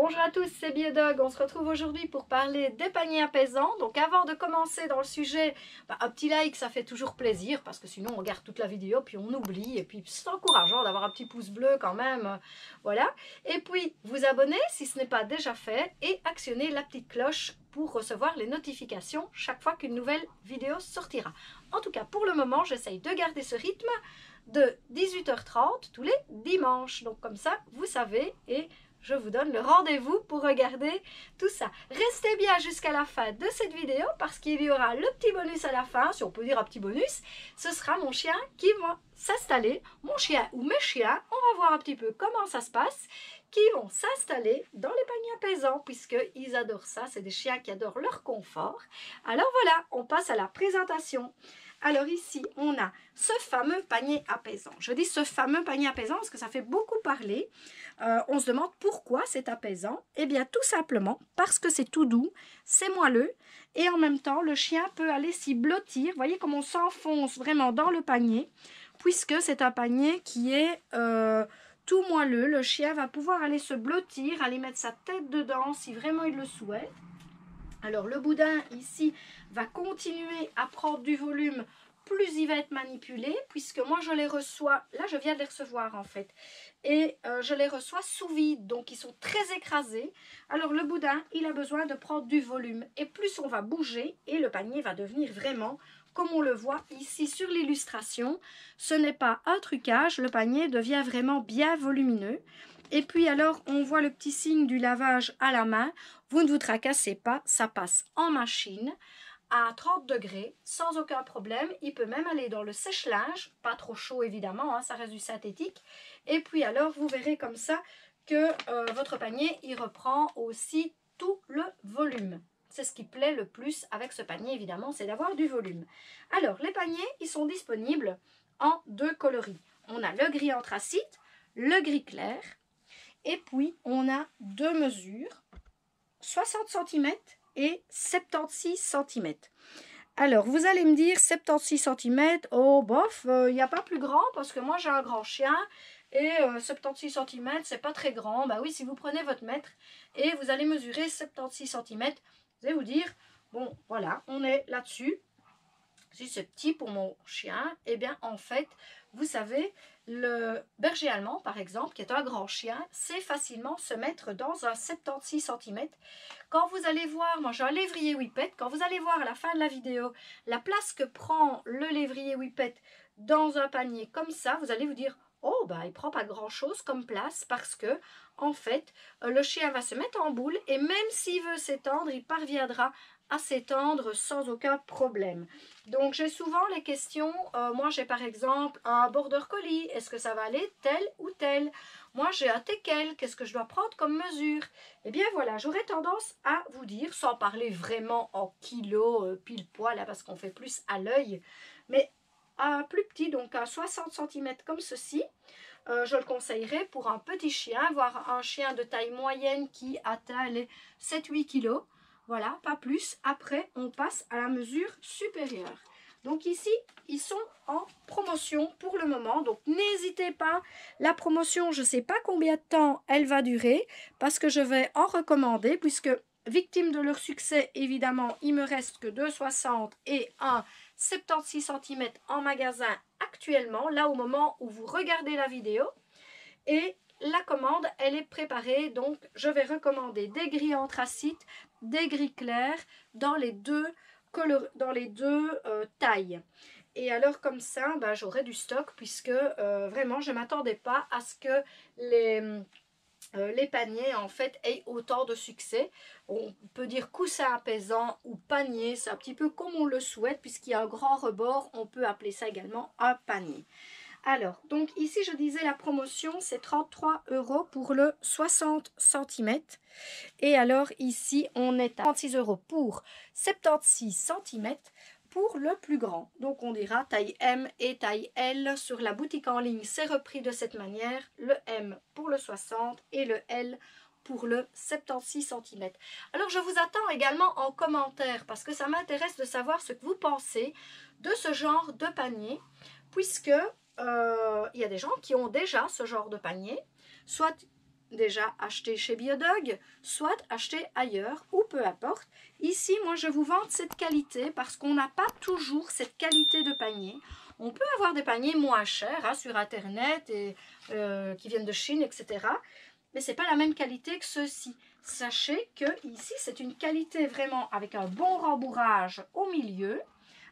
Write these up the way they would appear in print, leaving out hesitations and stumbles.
Bonjour à tous, c'est Biodog. On se retrouve aujourd'hui pour parler des paniers apaisants. Donc avant de commencer dans le sujet, un petit like, ça fait toujours plaisir parce que sinon on regarde toute la vidéo puis on oublie. Et puis c'est encourageant d'avoir un petit pouce bleu quand même. Voilà. Et puis vous abonner si ce n'est pas déjà fait et actionner la petite cloche pour recevoir les notifications chaque fois qu'une nouvelle vidéo sortira. En tout cas, pour le moment, j'essaye de garder ce rythme de 18h30 tous les dimanches. Donc comme ça, vous savez et je vous donne le rendez-vous pour regarder tout ça. Restez bien jusqu'à la fin de cette vidéo parce qu'il y aura le petit bonus à la fin, si on peut dire un petit bonus. Ce sera mon chien qui va s'installer, mon chien ou mes chiens. On va voir un petit peu comment ça se passe, qui vont s'installer dans les paniers apaisants puisqu'ils adorent ça. C'est des chiens qui adorent leur confort. Alors voilà, on passe à la présentation. Alors ici, on a ce fameux panier apaisant. Je dis ce fameux panier apaisant parce que ça fait beaucoup parler. On se demande pourquoi c'est apaisant. Eh bien, tout simplement parce que c'est tout doux, c'est moelleux et en même temps, le chien peut aller s'y blottir. Vous voyez comme on s'enfonce vraiment dans le panier puisque c'est un panier qui est tout moelleux. Le chien va pouvoir aller se blottir, aller mettre sa tête dedans si vraiment il le souhaite. Alors le boudin ici va continuer à prendre du volume, plus il va être manipulé, puisque moi je les reçois, là je viens de les recevoir en fait, et je les reçois sous vide, donc ils sont très écrasés. Alors le boudin, il a besoin de prendre du volume, et plus on va bouger, et le panier va devenir vraiment, comme on le voit ici sur l'illustration, ce n'est pas un trucage, le panier devient vraiment bien volumineux. Et puis alors, on voit le petit signe du lavage à la main. Vous ne vous tracassez pas, ça passe en machine à 30 degrés sans aucun problème. Il peut même aller dans le sèche-linge, pas trop chaud évidemment, hein, ça reste du synthétique. Et puis alors, vous verrez comme ça que votre panier, il reprend aussi tout le volume. C'est ce qui plaît le plus avec ce panier évidemment, c'est d'avoir du volume. Alors, les paniers, ils sont disponibles en deux coloris. On a le gris anthracite, le gris clair. Et puis, on a deux mesures, 60 cm et 76 cm. Alors, vous allez me dire 76 cm, oh bof, il n'y a pas plus grand parce que moi j'ai un grand chien et 76 cm, c'est pas très grand. Bah oui, si vous prenez votre mètre et vous allez mesurer 76 cm, vous allez vous dire, bon, voilà, on est là-dessus. Si c'est petit pour mon chien, eh bien en fait, vous savez, le berger allemand par exemple, qui est un grand chien, sait facilement se mettre dans un 76 cm. Quand vous allez voir, moi j'ai un lévrier whippet, quand vous allez voir à la fin de la vidéo la place que prend le lévrier whippet dans un panier comme ça, vous allez vous dire, oh bah il prend pas grand chose comme place parce que en fait le chien va se mettre en boule et même s'il veut s'étendre, il parviendra à s'étendre sans aucun problème. Donc j'ai souvent les questions, moi j'ai par exemple un border collie, est-ce que ça va aller tel ou tel? Moi j'ai un teckel, qu'est-ce que je dois prendre comme mesure? Eh bien voilà, j'aurais tendance à vous dire, sans parler vraiment en kilos, pile poil, là, parce qu'on fait plus à l'œil, mais un plus petit, donc un 60 cm comme ceci, je le conseillerais pour un petit chien, voire un chien de taille moyenne qui atteint les 7-8 kg. Voilà, pas plus. Après, on passe à la mesure supérieure. Donc ici, ils sont en promotion pour le moment. Donc n'hésitez pas. La promotion, je ne sais pas combien de temps elle va durer parce que je vais en recommander puisque, victime de leur succès, évidemment, il me reste que 2,60 et un 76 cm en magasin actuellement, là au moment où vous regardez la vidéo. Et la commande, elle est préparée, donc je vais recommander des gris anthracite, des gris clairs dans les deux tailles. Et alors comme ça, ben, j'aurai du stock puisque vraiment je ne m'attendais pas à ce que les paniers en fait aient autant de succès. On peut dire coussin apaisant ou panier, c'est un petit peu comme on le souhaite puisqu'il y a un grand rebord, on peut appeler ça également un panier. Alors, donc ici je disais la promotion c'est 33 € pour le 60 cm. Et alors ici on est à 36 € pour 76 cm pour le plus grand. Donc on dira taille M et taille L. Sur la boutique en ligne c'est repris de cette manière. Le M pour le 60 et le L pour le 76 cm. Alors je vous attends également en commentaire parce que ça m'intéresse de savoir ce que vous pensez de ce genre de panier puisque il y a des gens qui ont déjà ce genre de panier, soit déjà acheté chez Biodog, soit acheté ailleurs ou peu importe. Ici, moi, je vous vante cette qualité parce qu'on n'a pas toujours cette qualité de panier. On peut avoir des paniers moins chers hein, sur Internet et qui viennent de Chine, etc. Mais ce n'est pas la même qualité que ceux-ci. Sachez que ici, c'est une qualité vraiment avec un bon rembourrage au milieu,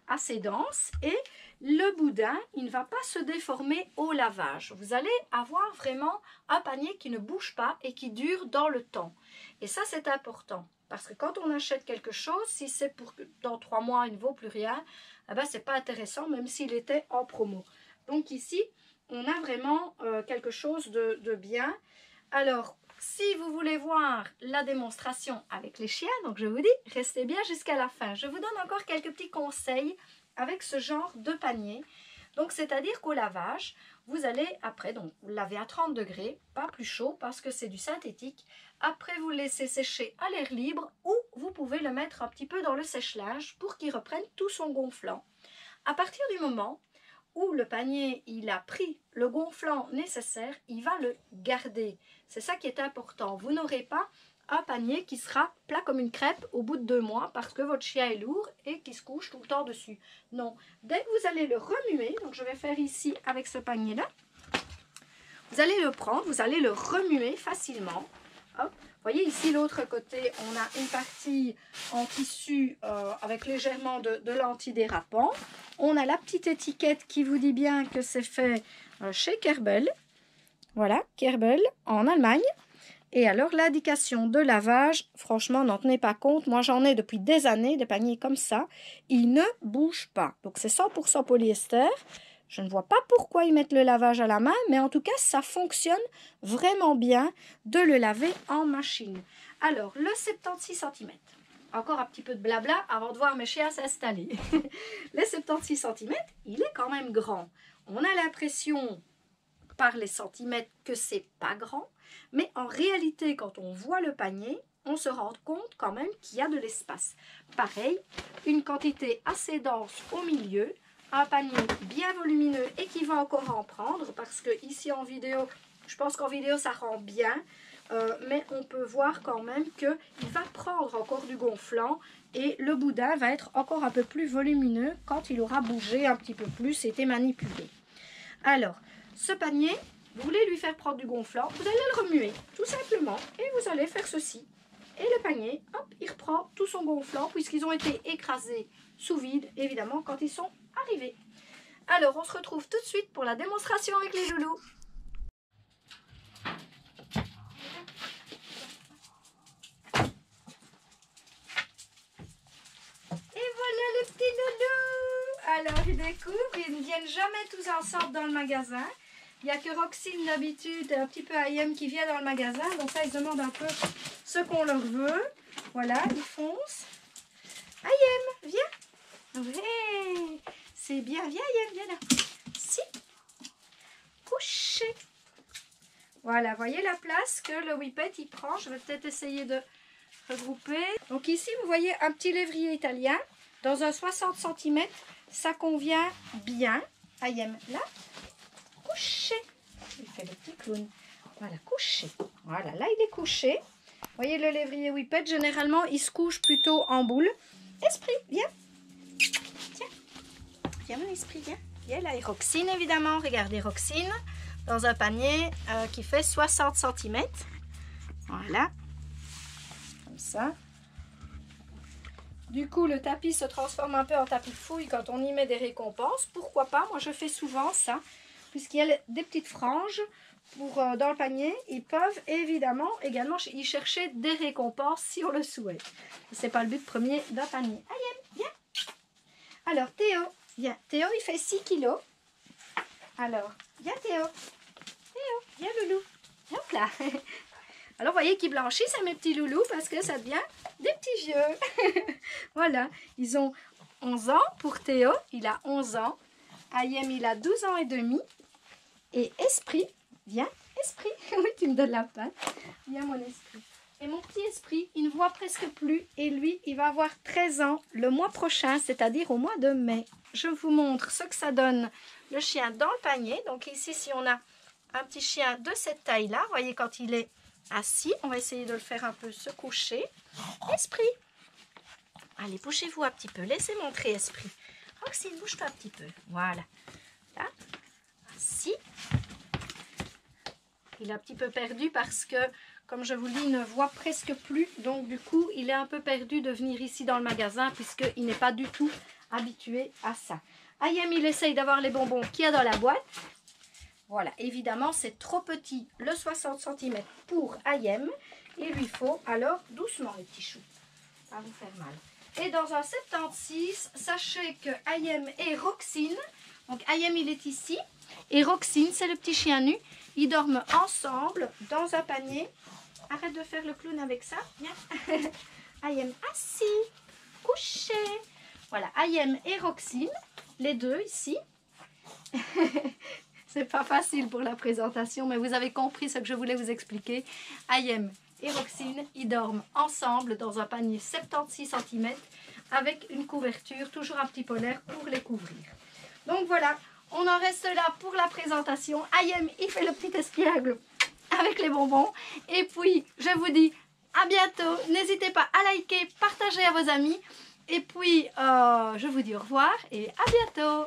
assez dense, et le boudin, il ne va pas se déformer au lavage. Vous allez avoir vraiment un panier qui ne bouge pas et qui dure dans le temps. Et ça, c'est important. Parce que quand on achète quelque chose, si c'est pour que dans 3 mois, il ne vaut plus rien, eh ben, ce n'est pas intéressant, même s'il était en promo. Donc ici, on a vraiment quelque chose de bien. Alors, si vous voulez voir la démonstration avec les chiens, donc je vous dis, restez bien jusqu'à la fin. Je vous donne encore quelques petits conseils avec ce genre de panier. Donc, c'est-à-dire qu'au lavage, vous allez, après, donc vous lavez à 30 degrés, pas plus chaud parce que c'est du synthétique. Après, vous le laissez sécher à l'air libre ou vous pouvez le mettre un petit peu dans le sèche-linge pour qu'il reprenne tout son gonflant. À partir du moment où le panier il a pris le gonflant nécessaire, il va le garder. C'est ça qui est important. Vous n'aurez pas un panier qui sera plat comme une crêpe au bout de 2 mois parce que votre chien est lourd et qui se couche tout le temps dessus. Non, dès que vous allez le remuer, donc je vais faire ici avec ce panier-là, vous allez le prendre, vous allez le remuer facilement. Hop. Vous voyez ici l'autre côté, on a une partie en tissu avec légèrement de l'antidérapant. On a la petite étiquette qui vous dit bien que c'est fait chez Kerbel. Voilà, Kerbel en Allemagne. Et alors l'indication de lavage, franchement, n'en tenez pas compte. Moi, j'en ai depuis des années, des paniers comme ça. Ils ne bougent pas. Donc, c'est 100% polyester. Je ne vois pas pourquoi ils mettent le lavage à la main, mais en tout cas, ça fonctionne vraiment bien de le laver en machine. Alors, le 76 cm. Encore un petit peu de blabla avant de voir mes chiens s'installer. Le 76 cm, il est quand même grand. On a l'impression, par les centimètres, que c'est pas grand. Mais en réalité, quand on voit le panier, on se rend compte quand même qu'il y a de l'espace. Pareil, une quantité assez dense au milieu. Un panier bien volumineux et qui va encore en prendre parce que ici en vidéo, je pense qu'en vidéo ça rend bien, mais on peut voir quand même qu'il va prendre encore du gonflant et le boudin va être encore un peu plus volumineux quand il aura bougé un petit peu plus et été manipulé. Alors, ce panier, vous voulez lui faire prendre du gonflant, vous allez le remuer tout simplement et vous allez faire ceci. Et le panier, hop, il reprend tout son gonflant puisqu'ils ont été écrasés sous vide, évidemment, quand ils sont arrivés. Alors, on se retrouve tout de suite pour la démonstration avec les loulous. Et voilà les petits loulous. Alors, ils découvrent, ils ne viennent jamais tous ensemble dans le magasin. Il n'y a que Roxine d'habitude, un petit peu Ayem qui vient dans le magasin. Donc ça, ils demandent un peu ce qu'on leur veut. Voilà, ils foncent. Ayem, viens. Ouais, c'est bien. Viens, Ayem, viens là. Si. Couché. Voilà, voyez la place que le whippet il prend. Je vais peut-être essayer de regrouper. Donc ici, vous voyez un petit lévrier italien. Dans un 60 cm, ça convient bien. Ayem, là. Couché. Il fait le petit clown. Voilà, couché. Voilà, là il est couché. Vous voyez le lévrier whippet, généralement il se couche plutôt en boule. Esprit, viens. Tiens. Viens mon esprit, viens. Viens là, et Roxine évidemment. Regardez Roxine dans un panier qui fait 60 cm. Voilà. Comme ça. Du coup, le tapis se transforme un peu en tapis de fouille quand on y met des récompenses. Pourquoi pas? Moi, je fais souvent ça. Puisqu'il y a des petites franges dans le panier, ils peuvent évidemment également y chercher des récompenses si on le souhaite. Ce n'est pas le but premier d'un panier. Ayem, viens. Alors, Théo, viens. Théo, il fait 6 kilos. Alors, viens Théo. Théo, viens loulou. Hop là. Alors, vous voyez qu'ils blanchissent à mes petits loulous parce que ça devient des petits vieux. Voilà, ils ont 11 ans pour Théo. Il a 11 ans. Ayem, il a 12 ans et demi. Et Esprit, viens, Esprit, oui, tu me donnes la patte. Viens, mon Esprit. Et mon petit Esprit, il ne voit presque plus. Et lui, il va avoir 13 ans le mois prochain, c'est-à-dire au mois de mai. Je vous montre ce que ça donne, le chien dans le panier. Donc ici, si on a un petit chien de cette taille-là, vous voyez, quand il est assis. On va essayer de le faire un peu se coucher. Esprit. Allez, bougez-vous un petit peu. Laissez montrer Esprit. Roxine, bouge-toi un petit peu. Voilà. Là. Assis. Il est un petit peu perdu parce que, comme je vous le dis, il ne voit presque plus. Donc, du coup, il est un peu perdu de venir ici dans le magasin puisqu'il n'est pas du tout habitué à ça. Ayem, il essaye d'avoir les bonbons qu'il y a dans la boîte. Voilà, évidemment, c'est trop petit, le 60 cm pour Ayem. Il lui faut alors doucement, les petits choux. Ça va vous faire mal. Et dans un 76, sachez que Ayem et Roxine, donc Ayem, il est ici. Et Roxine, c'est le petit chien nu. Ils dorment ensemble dans un panier. Arrête de faire le clown avec ça. Viens. Ayem assis, couché. Voilà, Ayem et Roxine, les deux ici. C'est pas facile pour la présentation, mais vous avez compris ce que je voulais vous expliquer. Ayem et Roxine, ils dorment ensemble dans un panier 76 cm avec une couverture, toujours un petit polaire pour les couvrir. Donc voilà, on en reste là pour la présentation. Ayem, il fait le petit espiègle avec les bonbons. Et puis, je vous dis à bientôt. N'hésitez pas à liker, partager à vos amis. Et puis, je vous dis au revoir et à bientôt.